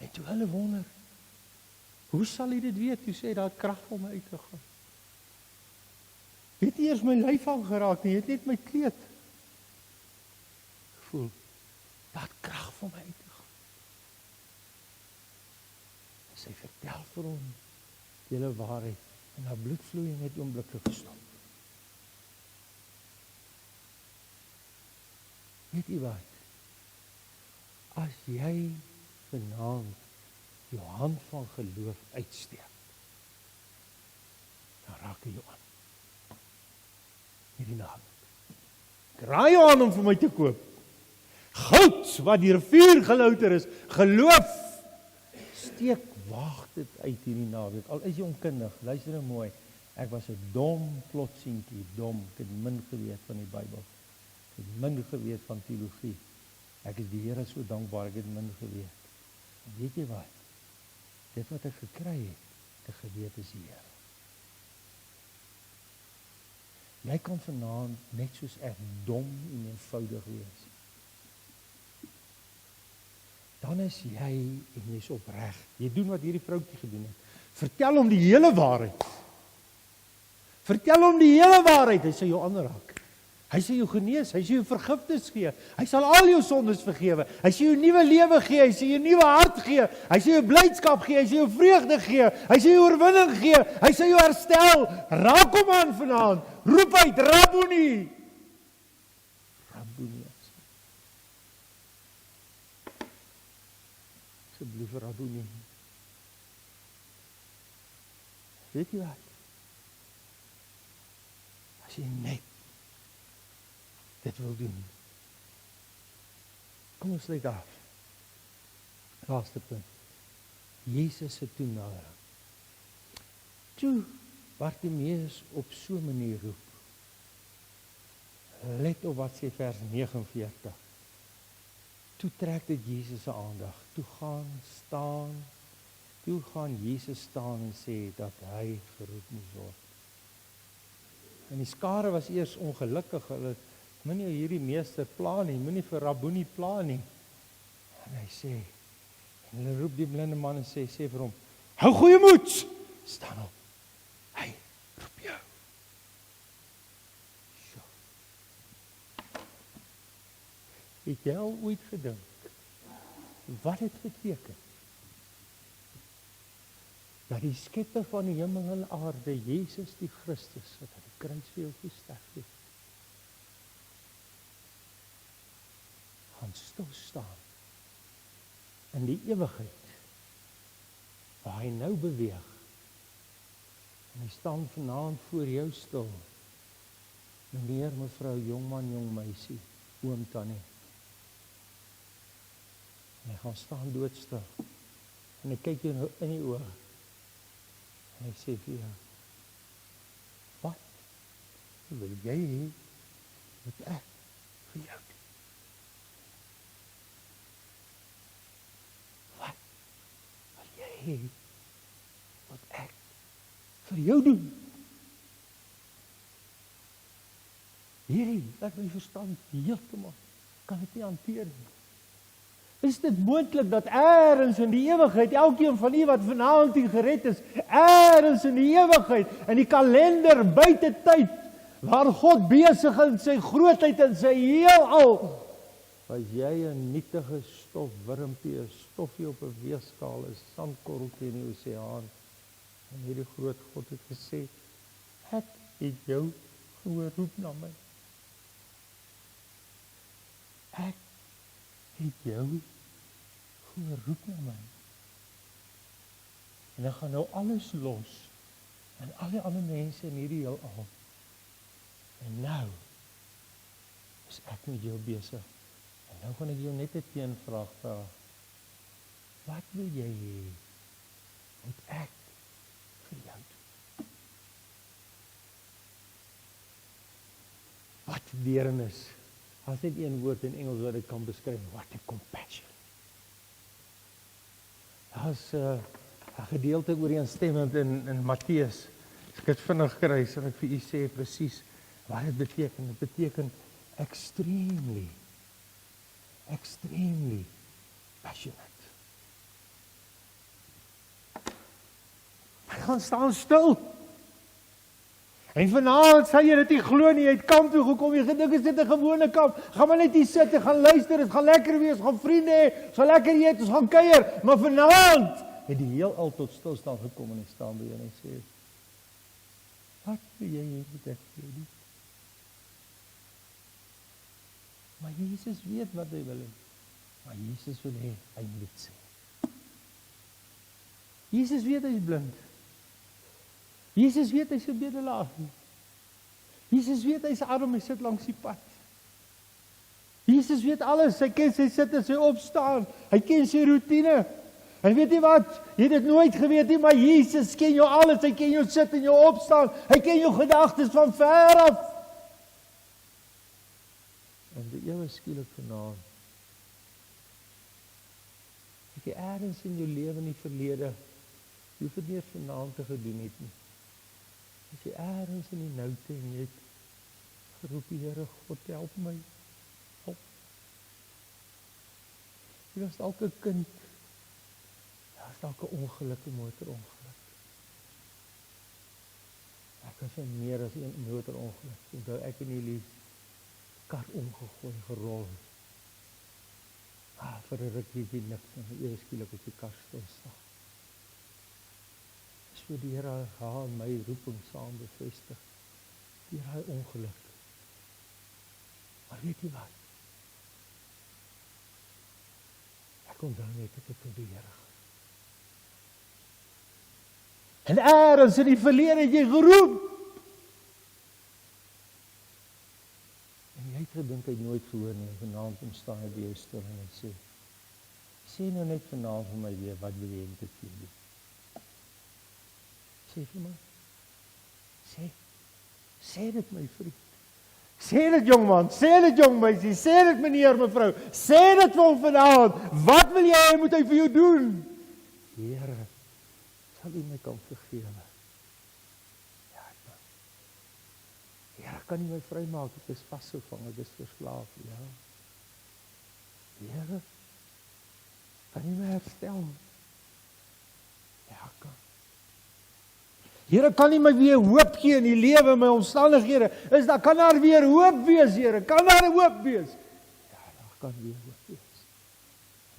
[SPEAKER 1] En toe hulle wonder, hoe sal hy dit weet? Toe sê daar het krag om my uit te gaan. Het nie eers my lyf aangeraak nie, het net my kleed. Voel, daar het krag vir my uit te gaan. En sy vertel vir hom die hele waarheid, en haar bloedvloeiing het oombliklik gestop. Weet jy wat? As jy vanaand jou hand van geloof uitsteek, dan raak hy jou aan. Hierdie naam. Draai jou aan om vir my te koop. Goud wat deur vuur gelouter is, geloof. Steek waag dit uit hierdie naweek. Al is jy onkundig, luister nou mooi. Ek was 'n dom plotsientjie, dom. Ek het min geweet van die Bybel. Ek het min geweet van teologie. Ek is die Here so dankbaar, ek het min geweet. En weet jy wat? Dit wat ek gekry het, te geweet is die Here. Jy kan vanaand net soos ek dom en eenvoudig wees. Dan is jy en jy's opreg. Jy doen wat hierdie vroutjie gedoen het. Vertel hom die hele waarheid. Vertel hom die hele waarheid, hy sal jou aanraak. Hy sal jou genees, hy sal jou vergifnis gee, hy sal al jou sondes vergewe, hy sal jou nuwe lewe gee, hy sal jou nuwe hart gee, hy sal jou blydskap gee, hy sal jou vreugde gee, hy sal jou oorwinning gee, hy sal jou herstel. Raak hom aan vanaand, roep uit, Rabboni. Rabboni. Asseblief Rabboni. Weet jy wat? As jy net dit wil doen. Kom ons sluit af. Laaste punt. Jesus se toenadering. Toe Bartimeus op so 'n manier roep. Let op wat sê vers 49. Toe trek dit Jesus se aandag. Toe gaan Jesus staan en sê dat hy geroep moes word. En die skare was eers ongelukkig. Hulle moenie hierdie meester pla nie, moenie vir Rabboni pla nie. En hy sê, en hulle roep die blinde man en sê vir hom, hou goeie moed, staan op. Hy roep jou. So. Het jy al ooit gedink wat dit beteken? Dat die skepper van die hemel en aarde, Jesus die Christus, wat aan die kruis vir jou gesterf het, gaan stil staan in die ewigheid, waar hy nou beweeg, en hy staan vanaand voor jou stil, meneer, mevrou, jongman, jong meisie, oom, tannie, en hy gaan staan doodstil, en hy kyk jou nou in die oog, en hy sê vir jou, wat wil jy hê, wat ek vir jou doen? Wat wil jy hê, wat ek vir jou doen? Hierdie, laat my verstand heeltemal, kan dit nie hanteer nie. Is dit moontlik dat ergens in die ewigheid, elkeen van u wat vanaand hier gered is, ergens in die ewigheid, in die kalender buite tyd, waar God besig in sy grootheid en sy heelal, as jy 'n nietige stofwurmpie, 'n stofie op 'n weegskaal, 'n sandkorreltjie in die oseaan, en hierdie groot God het gesê, ek het jou geroep na my. Ek het jou geroep na my. En dan gaan nou alles los, en al die ander mense in hierdie heelal. En nou is ek met jou besig. En nou gaan ek jou net 'n teenvraag vra. Wat wil jy hê, moet ek vir jou doen? Wat deernis. As net een woord in Engels wat ek kan beskryf, what a compassion. Daar's 'n gedeelte ooreenstemmend in Matteus. Ek het vinnig kry, sal ek vir u sê presies wat dit beteken. Dit beteken extremely passionate. Hy gaan staan stil. En vanaand sê jy dit nie glo nie, jy het kamp toe gekom, jy gedink is dit 'n gewone kamp, gaan maar net hier sit en gaan luister, dit gaan lekker wees, gaan vriende hê, sal lekker eet, ons gaan kuier, maar vanaand het die heelal tot stilstand gekom en hy staan by jou en hy sê, wat wil jy hê moet ek vir jou doen? Maar Jesus weet wat hy wil hê, maar Jesus wil hê, hy moet dit sê. Jesus weet hy is blind. Jesus weet hy is 'n bedelaar. Jesus weet hy is arm, hy sit langs die pad. Jesus weet alles, hy ken sy sit en sy opstaan, hy ken sy roetine. En weet jy wat, jy het dit nooit geweet nie, maar Jesus ken jou alles, hy ken jou sit en jou opstaan, hy ken jou gedagtes van ver af. En die ewe skielik vanaand, ek het ergens in jou lewe in die verlede, jy hoef dit nie vanaand te gedoen het nie. As jy ergens in die noute en jy het geroep, Here God, help my. Help. Jy was dalk 'n kind. Jy was dalk 'n ongeluk, 'n motorongeluk. Ek was in meer as 'n motorongeluk. Onthou ek en die kar omgegooi, gerol. Vir 'n rukkie het jy niks en ewe skielik op die kar stil staan. So die Here haar en my roeping saam bevestig. Deur hy ongeluk. Maar weet jy wat? Ek onthou net ek het tot die Here gegaan. En ergens in die verlede het jy geroep. En jy het gedink hy nooit gehoor nie. Vanaand kom staan hy by jou stil en hy sê nou net vanaand vir my weer, wat wil jy met dit doen? Sê vir my. Sê dit my vriend. Sê dit jongman, sê dit jong meisie, sê dit meneer, mevrou, sê dit vir hom vanaand. Wat wil jy hê moet hy vir jou doen? Here, sal U my kan vergewe? Ja, ek kan. Here, kan U my vrymaak? Ek is vasgevang, ek is verslaaf, ja. Here, kan U my herstel? Ja, ek kan. Here, kan U my weer hoop gee in die lewe, my omstandighede? Kan daar weer hoop wees, Here? Kan daar hoop wees? Ja, daar kan weer hoop wees.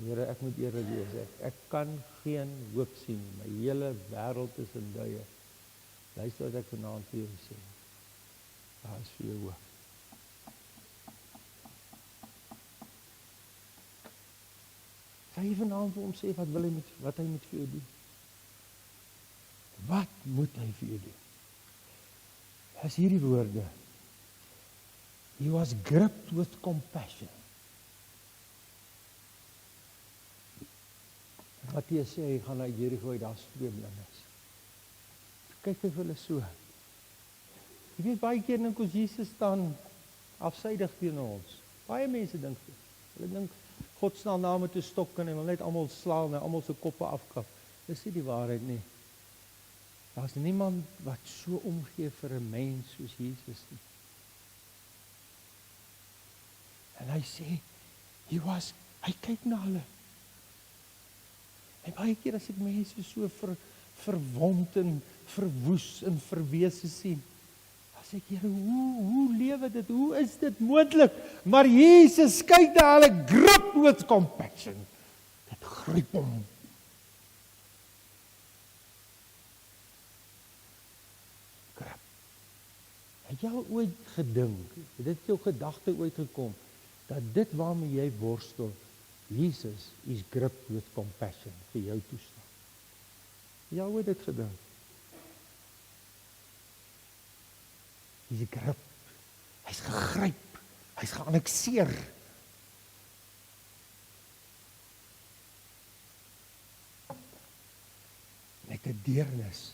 [SPEAKER 1] Here, ek moet eerlik wees, ek kan geen hoop sien. My hele wêreld is in duie. Luister wat ek vanaand vir jou sê. Daar is vir jou hoop. Sal jy vanaand vir hom sê wat hy moet vir jou doen? Wat moet hy vir jou doen? As hierdie woorde. He was gripped with compassion. Matteus sê, hy gaan na Jericho, daar's 2 blindes. Kyk vir hulle so. Jy weet, baie keer dink ons Jesus staan afsydig teenoor ons. Baie mense dink so. Hulle dink, God staan daar met 'n stok en hy wil net almal slaan en almal se koppe afkap. Dis nie die waarheid nie. Daar's niemand wat so omgee vir 'n mens soos Jesus nie. En hy sê, hy kyk na hulle. En baie keer as ek mense so verwond en verwoes en verwese sien, dan sê ek, Here, hoe lewe dit? Hoe is dit moontlik? Maar Jesus kyk na hulle, grip with compassion. Dit gryp hom. Grip. Het jy al ooit gedink, het dit jou gedagte ooit gekom, dat dit waarmee jy worstel, Jesus is gripped with compassion vir jou toestand. Ja, hoe het dit gedink? Hy's grip. Hy's gegryp. Hy's geannekseer. Met 'n deernis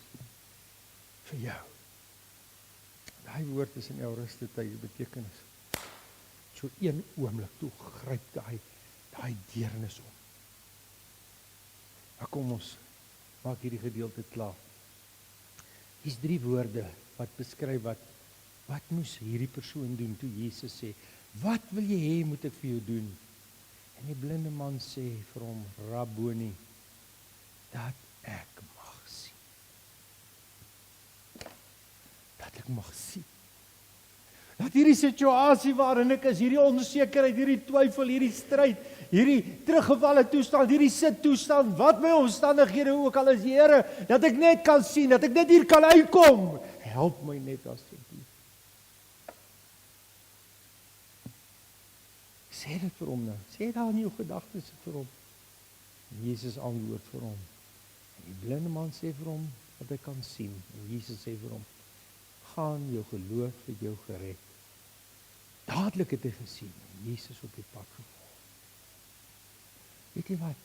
[SPEAKER 1] vir jou. Daai woord is in Euriste tyd betekenis. So een oomblik toe gryp daai deernis om. Maar kom ons maak hierdie gedeelte klaar. Hier's 3 woorde wat beskryf wat moes hierdie persoon doen toe Jesus sê, wat wil jy hê moet ek vir jou doen? En die blinde man sê vir hom, Rabboni, dat ek mag sien. Dat ek mag sien. Dat hierdie situasie waarin ek is, hierdie onsekerheid, hierdie twyfel, hierdie stryd, hierdie teruggevalle toestand, hierdie sit toestand, wat my omstandighede ook al is, Here, dat ek net kan sien, dat ek net hier kan uitkom. Help my net asseblief. Sê dit vir hom nou. Sê daar in jou gedagtes vir hom. En Jesus antwoord vir hom. En die blinde man sê vir hom dat hy kan sien. En Jesus sê vir hom, gaan, jou geloof het jou gered. Dadelik het hy gesien. En Jesus op die pad gevolg. Weet jy wat?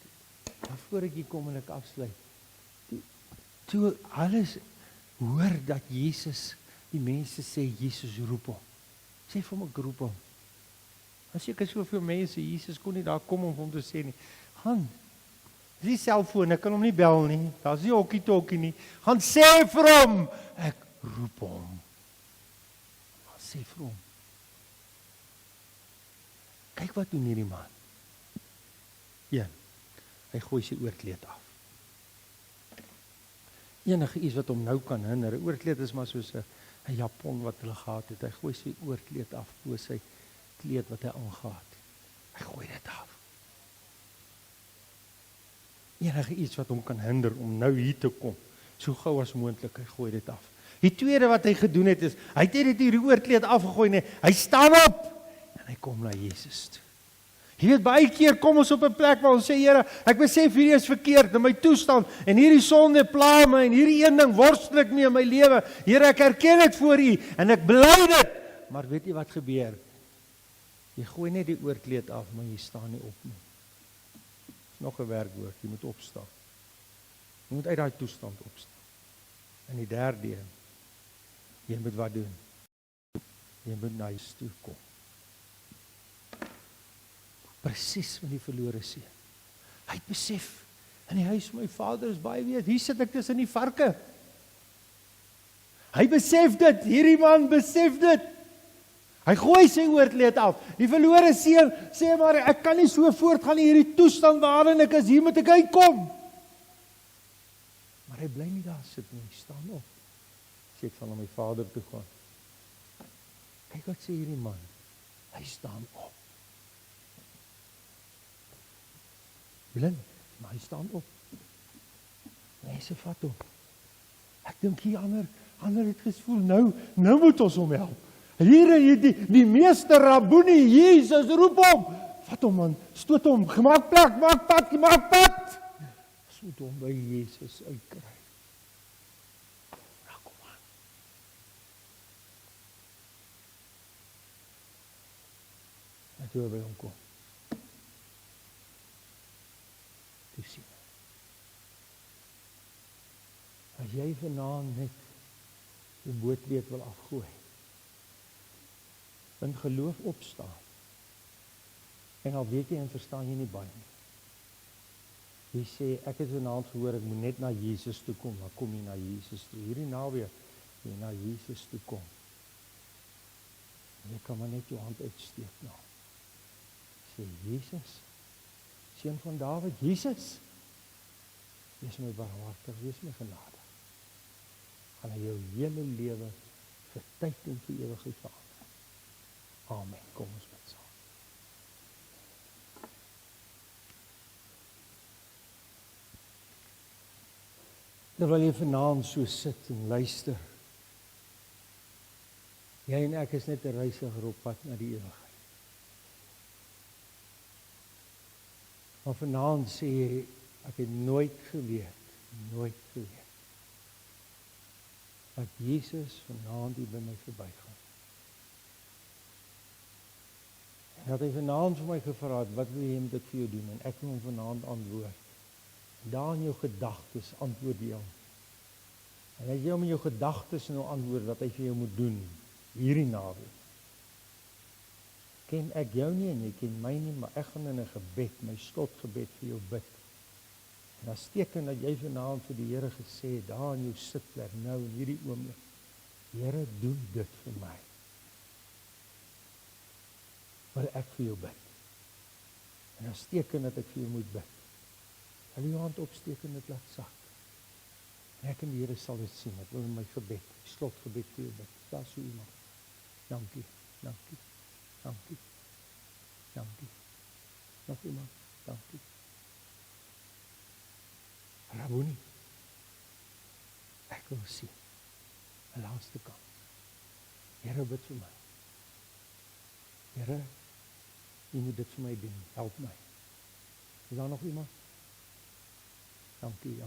[SPEAKER 1] Voor ek hier kom en ek afsluit. Toe alles hoor dat Jesus, die mense sê, Jesus roep hom. Sê vir hom, ek roep hom. As ek soveel mense, Jesus kon nie daar kom om hom te sê nie. Gaan, dis die selfoon, ek kan hom nie bel nie. Daar's nie hokkie-tokkie nie. Gaan sê vir hom, ek roep hom. Gaan sê vir hom. Kyk wat doen hierdie man. Ja, hy gooi sy oorkleed af. Enige iets wat hom nou kan hinder. 'n Oorkleed is maar soos 'n japon wat hulle gehad het. Hy gooi sy oorkleed af, bo sy kleed wat hy aangetree het. Hy gooi dit af. Enige iets wat hom kan hinder om nou hier te kom, so gou as moontlik, hy gooi dit af. Die tweede wat hy gedoen het is, hy het net hierdie oorkleed afgegooi nie. Hy staan op en hy kom na Jesus toe. Jy weet, baie keer kom ons op 'n plek waar ons sê, Here, ek besef hierdie is verkeerd in my toestand en hierdie sonde pla my en hierdie een ding worstel ek mee in my lewe. Here, ek erken dit voor U en ek bely dit. Maar weet jy wat gebeur? Jy gooi net die oorkleed af, maar jy staan nie op nie. Dis nog 'n werkwoord, jy moet opstaan. Jy moet uit daai toestand opstaan. En die derde, jy moet wat doen? Jy moet na huis toe kom. Presies met die verlore seun. Hy het besef, in die huis van my vader is baie weet, hier sit ek tussen die varke. Hy besef dit, hierdie man besef dit. Hy gooi sy oorkleed af. Die verlore seun sê maar, ek kan nie so voortgaan in hierdie toestand waarin ek is, hier moet ek uitkom. Maar hy bly nie daar sit nie, hy staan op. Sê ek van my vader toe gaan. Kyk wat sê hierdie man, hy staan op. Blind, maar hy staan op. Mense vat hom. Ek dink hier ander het gevoel, nou moet ons hom help. Hier die meester Rabboni, Jesus roep hom. Vat hom man, stoot hom, maak plek, maak pad. Ons moet hom by Jesus uitkry. Nou kom aan. En toe by hom kom. Toe sien. As jy vanaand net die bootleed wil afgooi, in geloof opstaan, en al weet jy en verstaan jy nie baie nie. Jy sê, ek het vanaand gehoor, ek moet net na Jesus toe kom, dan kom jy na Jesus toe. Hierdie naweek, jy na Jesus toe kom. En jy kan maar net jou hand uitsteek nou. Sê, Jesus, Seun van Dawid, Jesus, wees my barmhartig, wees my genadig. Gaan hy jou hele lewe vir tyd en vir ewigheid verander. Amen. Kom ons bid saam. Terwyl jy vanaand so sit en luister, jy en ek is net 'n reisiger op pad na die ewigheid. Maar vanaand sê jy, ek het nooit geweet, dat Jesus vanaand hier by my verbygaan. En dat hy vanaand vir my gevra het, wat wil jy met ek vir jou doen? En ek wil hom vanaand antwoord. Daar in jou gedagtes antwoord jy hom. En as jy hom in jou gedagtes nou antwoord wat hy vir jou moet doen, hierdie naweek. Ken ek jou nie en jy ken my nie, maar ek gaan in 'n gebed, my slotgebed vir jou bid. En as teken dat jy vanaand vir die Here gesê het, daar in jou sitplek, nou in hierdie oomblik, Here, doen dit vir my. Wil ek vir jou bid. En as teken dat ek vir jou moet bid, wil jy jou hand opsteek en dit laat sak. En ek en die Here sal dit sien, ek wil in my gebed, slotgebed vir jou bid. Daar so iemand. Dankie. Nog iemand, dankie. Rabboni, ek wil sien, 'n laaste kans. Here, bid vir my. Here, jy moet dit vir my doen, help my. Is daar nog iemand? Dankie.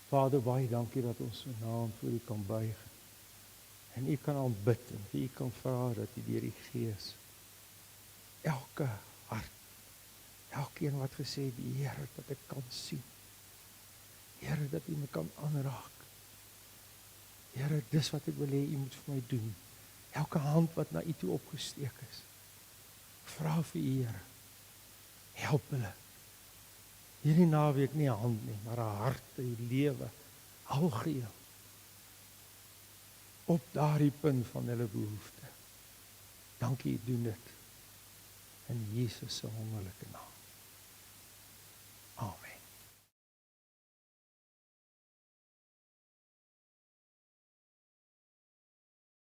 [SPEAKER 1] Vader, baie dankie dat ons vanaand voor U kan buig. En U kan aanbid en vir U kan vra dat U deur die Gees elke hart, elkeen wat gesê het, Here, dat ek kan sien. Here, dat U my kan aanraak. Here, dis wat ek wil hê U moet vir my doen. Elke hand wat na U toe opgesteek is. Vra vir U, Here. Help hulle. Hierdie naweek nie 'n hand nie, maar 'n hart, 'n lewe, algeheel. Op daardie punt van hulle behoefte. Dankie, U doen dit. In Jesus se wonderlike naam. Amen.